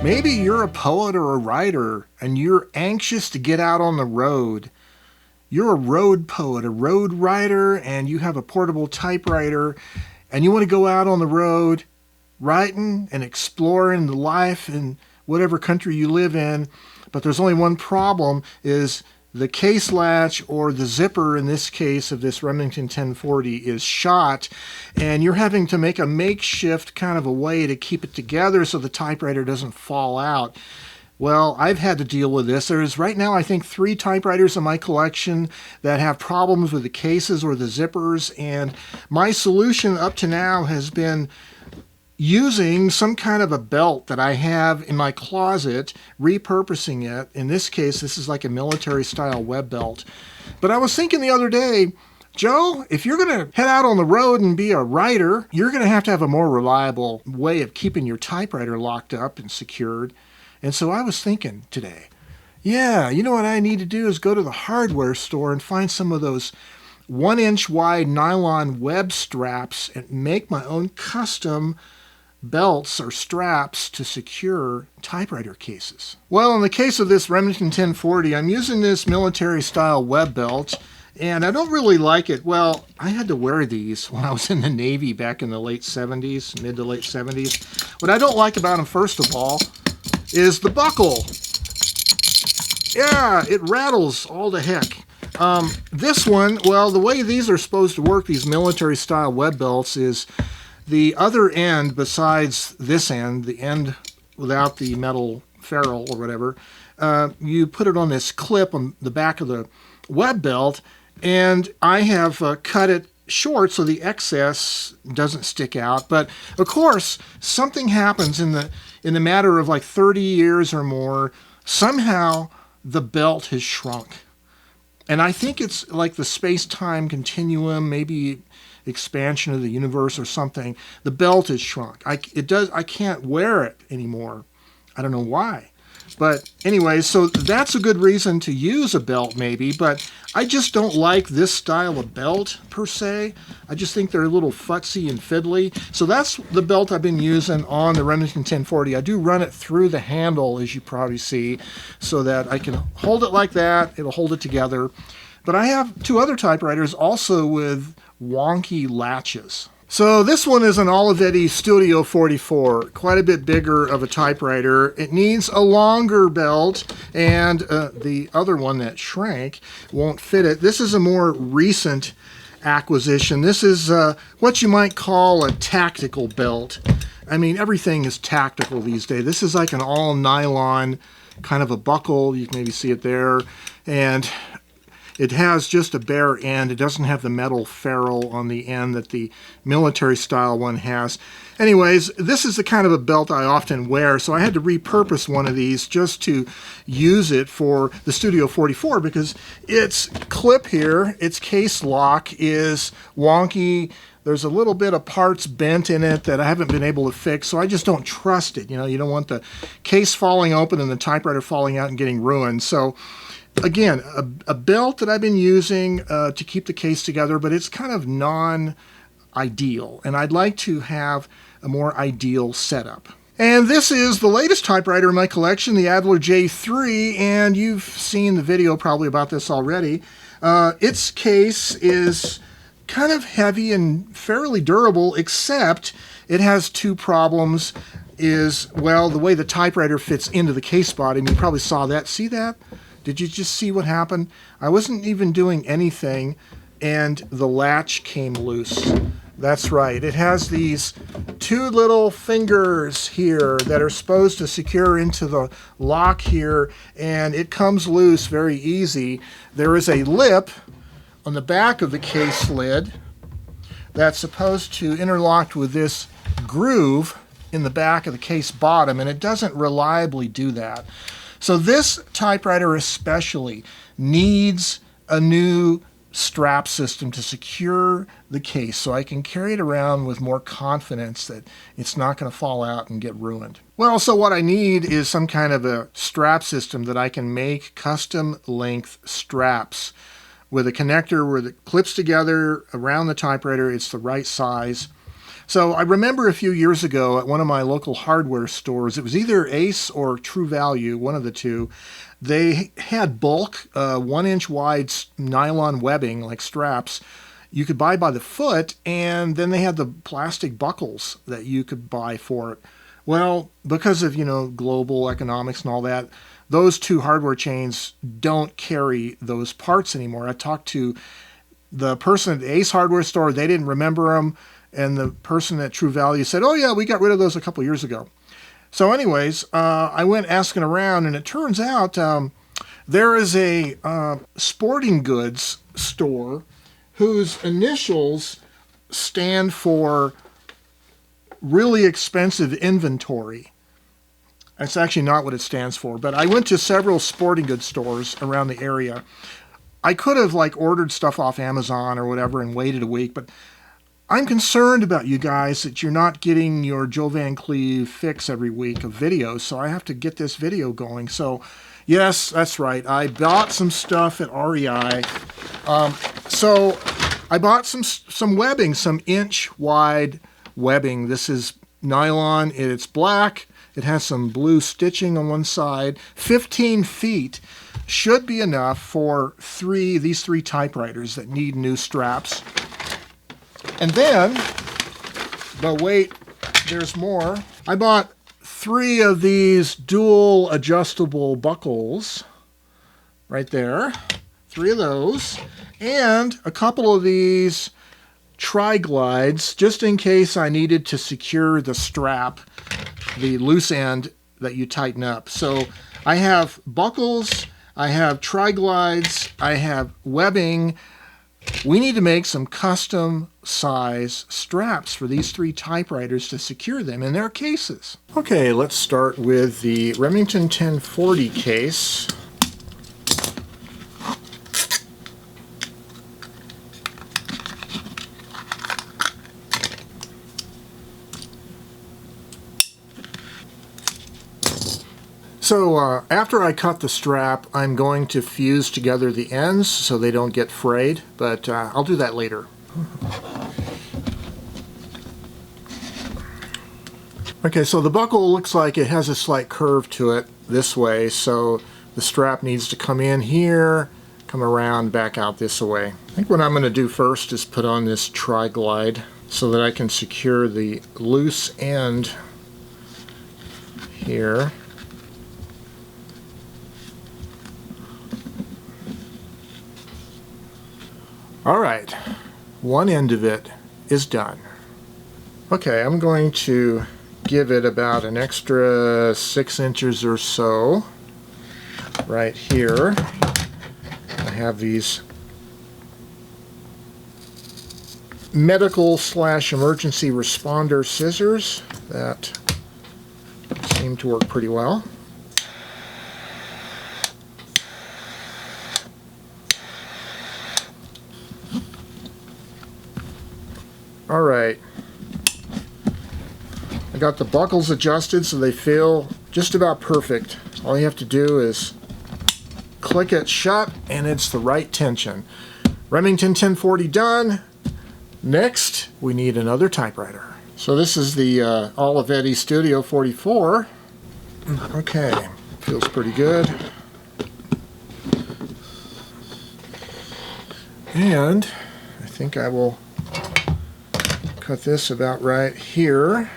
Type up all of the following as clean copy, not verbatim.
Maybe you're a poet or a writer and you're anxious to get out on the road. You're a road poet, a road writer, and you have a portable typewriter, and you want to go out on the road writing and exploring the life in whatever country you live in. But there's only one problem, is the case latch, or the zipper in this case of this Remington 1040, is shot, and you're having to make a makeshift kind of a way to keep it together so the typewriter doesn't fall out. Well, I've had to deal with this. There's right now, I think, 3 typewriters in my collection that have problems with the cases or the zippers, and my solution up to now has been using some kind of a belt that I have in my closet, repurposing it. In this case, this is like a military-style web belt. But I was thinking the other day, Joe, if you're going to head out on the road and be a writer, you're going to have a more reliable way of keeping your typewriter locked up and secured. And so I was thinking today, yeah, you know what I need to do is go to the hardware store and find some of those 1-inch wide nylon web straps and make my own custom belts or straps to secure typewriter cases. Well, in the case of this Remington 1040, I'm using this military-style web belt, and I don't really like it. Well, I had to wear these when I was in the Navy back in the late 70s, mid to late 70s. What I don't like about them, first of all, is the buckle. Yeah, it rattles all to heck. This one, well, the way these are supposed to work, these military-style web belts, is the other end, besides this end, the end without the metal ferrule or whatever, you put it on this clip on the back of the web belt, and I have cut it short so the excess doesn't stick out. But of course, something happens in the matter of like 30 years or more. Somehow the belt has shrunk. And I think it's like the space-time continuum, maybe expansion of the universe or something. The belt is shrunk. I can't wear it anymore. I don't know why. But anyway, so that's a good reason to use a belt maybe, but I just don't like this style of belt per se. I just think they're a little futzy and fiddly. So that's the belt I've been using on the Remington 1040. I do run it through the handle, as you probably see, so that I can hold it like that. It'll hold it together. But I have 2 other typewriters also with wonky latches. So this one is an Olivetti Studio 44, quite a bit bigger of a typewriter. It needs a longer belt, and the other one that shrank won't fit it. This is a more recent acquisition. This is what you might call a tactical belt. I mean, everything is tactical these days. This is like an all nylon kind of a buckle. You can maybe see it there. And it has just a bare end. It doesn't have the metal ferrule on the end that the military-style one has. Anyways, this is the kind of a belt I often wear, so I had to repurpose one of these just to use it for the Studio 44 because its clip here, its case lock, is wonky. There's a little bit of parts bent in it that I haven't been able to fix, so I just don't trust it. You know, you don't want the case falling open and the typewriter falling out and getting ruined. So again, a belt that I've been using to keep the case together, but it's kind of non-ideal, and I'd like to have a more ideal setup. And this is the latest typewriter in my collection, the Adler J3, and you've seen the video probably about this already. Its case is kind of heavy and fairly durable, except it has 2 problems. Well, the way the typewriter fits into the case body, and you probably saw that. See that? Did you just see what happened? I wasn't even doing anything, and the latch came loose. That's right. It has these 2 little fingers here that are supposed to secure into the lock here, and it comes loose very easy. There is a lip on the back of the case lid that's supposed to interlock with this groove in the back of the case bottom, and it doesn't reliably do that. So this typewriter especially needs a new strap system to secure the case so I can carry it around with more confidence that it's not going to fall out and get ruined. Well, so what I need is some kind of a strap system that I can make custom length straps with a connector where it clips together around the typewriter. It's the right size. So I remember a few years ago at one of my local hardware stores, it was either Ace or True Value, one of the two. They had bulk 1-inch wide nylon webbing, like straps, you could buy by the foot, and then they had the plastic buckles that you could buy for it. Well, because of, global economics and all that, those two hardware chains don't carry those parts anymore. I talked to the person at the Ace hardware store, they didn't remember them, and the person at True Value said, oh yeah, we got rid of those a couple years ago. So anyways, I went asking around, and it turns out there is a sporting goods store whose initials stand for really expensive inventory. That's actually not what it stands for, but I went to several sporting goods stores around the area. I could have ordered stuff off Amazon or whatever and waited a week, but I'm concerned about you guys that you're not getting your Joe Van Cleve fix every week of videos, so I have to get this video going. So yes, that's right, I bought some stuff at REI. So I bought some webbing, some inch wide webbing. This is nylon, it's black, it has some blue stitching on one side. 15 feet should be enough for these three typewriters that need new straps. And then, but wait, there's more. I bought 3 of these dual adjustable buckles right there. 3 of those. And a couple of these tri-glides, just in case I needed to secure the strap, the loose end that you tighten up. So I have buckles, I have tri-glides, I have webbing. We need to make some custom size straps for these 3 typewriters to secure them in their cases. Okay, let's start with the Remington 1040 case. So after I cut the strap, I'm going to fuse together the ends so they don't get frayed, but I'll do that later. Okay, so the buckle looks like it has a slight curve to it this way, so the strap needs to come in here, come around, back out this way. I think what I'm going to do first is put on this tri-glide so that I can secure the loose end here. Alright, one end of it is done. Okay, I'm going to give it about an extra 6 inches or so right here. I have these medical/emergency responder scissors that seem to work pretty well. Alright, I got the buckles adjusted so they feel just about perfect. All you have to do is click it shut and it's the right tension. Remington 1040 done. Next, we need another typewriter. So this is the Olivetti Studio 44. Okay, feels pretty good. And I think I will cut this about right here.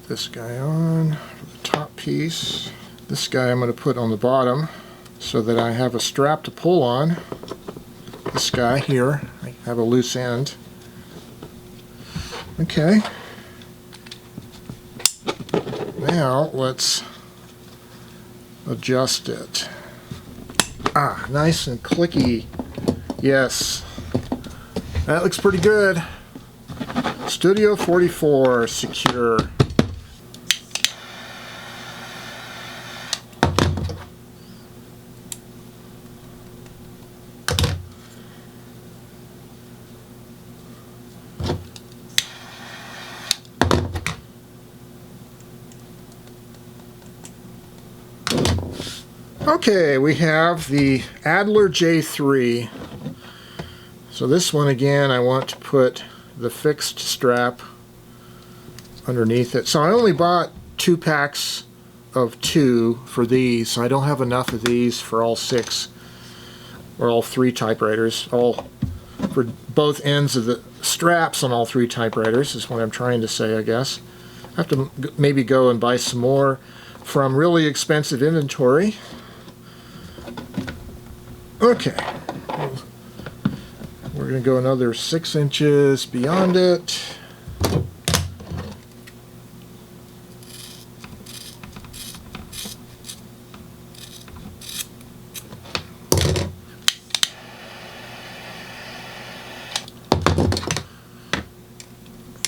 This guy on for the top piece. This guy I'm going to put on the bottom so that I have a strap to pull on. This guy here, I have a loose end. Okay. Now let's adjust it. Ah, nice and clicky. Yes. That looks pretty good. Studio 44 secure. Okay, we have the Adler J3. So this one again, I want to put the fixed strap underneath it. So I only bought 2 packs of 2 for these, so I don't have enough of these for all 6 or all 3 typewriters, all for both ends of the straps on all 3 typewriters is what I'm trying to say, I guess. I have to maybe go and buy some more from really expensive inventory. Okay, we're going to go another 6 inches beyond it.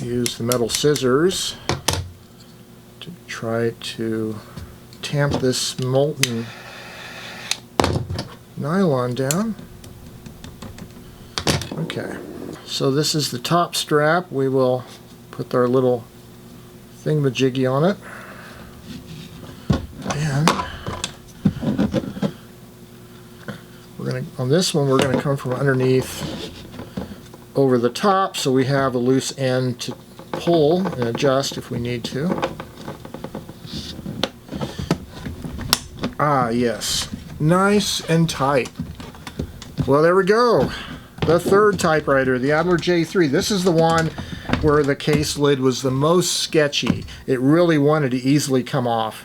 Use the metal scissors to try to tamp this molten nylon down. Okay, so this is the top strap. We will put our little thingamajiggy on it, and on this one we're going to come from underneath over the top, so we have a loose end to pull and adjust if we need to. Ah, yes. Nice and tight. Well, there we go. The third typewriter, the Adler J3. This is the one where the case lid was the most sketchy. It really wanted to easily come off.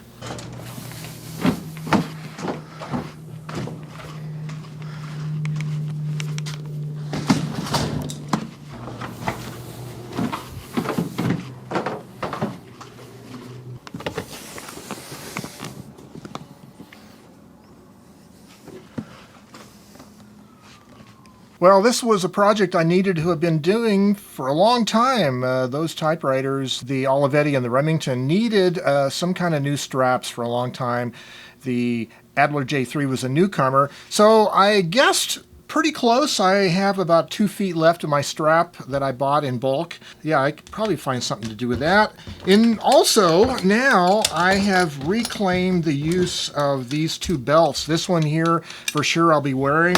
Well, this was a project I needed to have been doing for a long time. Those typewriters, the Olivetti and the Remington, needed some kind of new straps for a long time. The Adler J3 was a newcomer, so I guessed pretty close. I have about 2 feet left of my strap that I bought in bulk. Yeah, I could probably find something to do with that. And also, now I have reclaimed the use of these 2 belts. This one here, for sure I'll be wearing.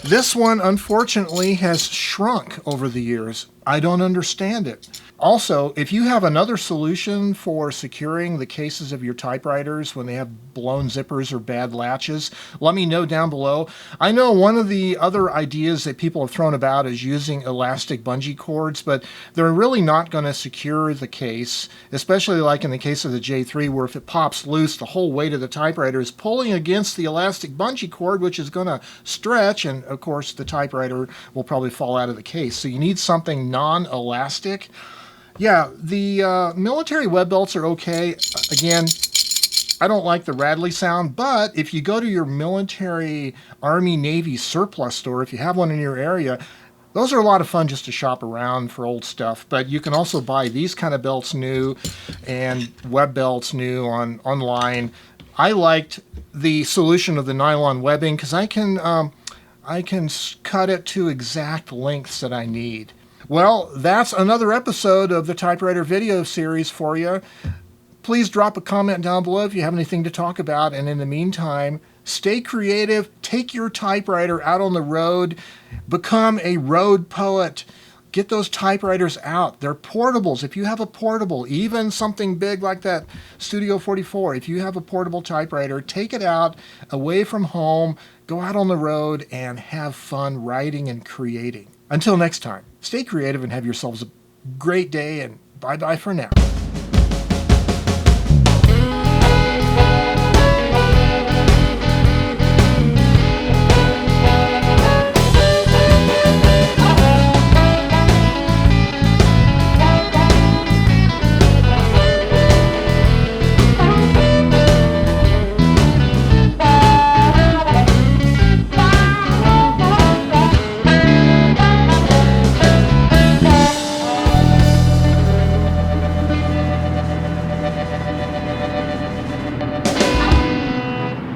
This one, unfortunately, has shrunk over the years. I don't understand it. Also, if you have another solution for securing the cases of your typewriters when they have blown zippers or bad latches, let me know down below. I know one of the other ideas that people have thrown about is using elastic bungee cords, but they're really not going to secure the case, especially like in the case of the J3, where if it pops loose, the whole weight of the typewriter is pulling against the elastic bungee cord, which is going to stretch, and of course the typewriter will probably fall out of the case. So you need something non-elastic. Yeah, the military web belts are okay. Again, I don't like the rattly sound, but if you go to your military, Army, Navy surplus store, if you have one in your area, those are a lot of fun just to shop around for old stuff. But you can also buy these kind of belts new and web belts new online. I liked the solution of the nylon webbing because I can cut it to exact lengths that I need. Well, that's another episode of the Typewriter video series for you. Please drop a comment down below if you have anything to talk about. And in the meantime, stay creative, take your typewriter out on the road, become a road poet. Get those typewriters out. They're portables. If you have a portable, even something big like that Studio 44, if you have a portable typewriter, take it out away from home, go out on the road and have fun writing and creating. Until next time, stay creative and have yourselves a great day, and bye-bye for now.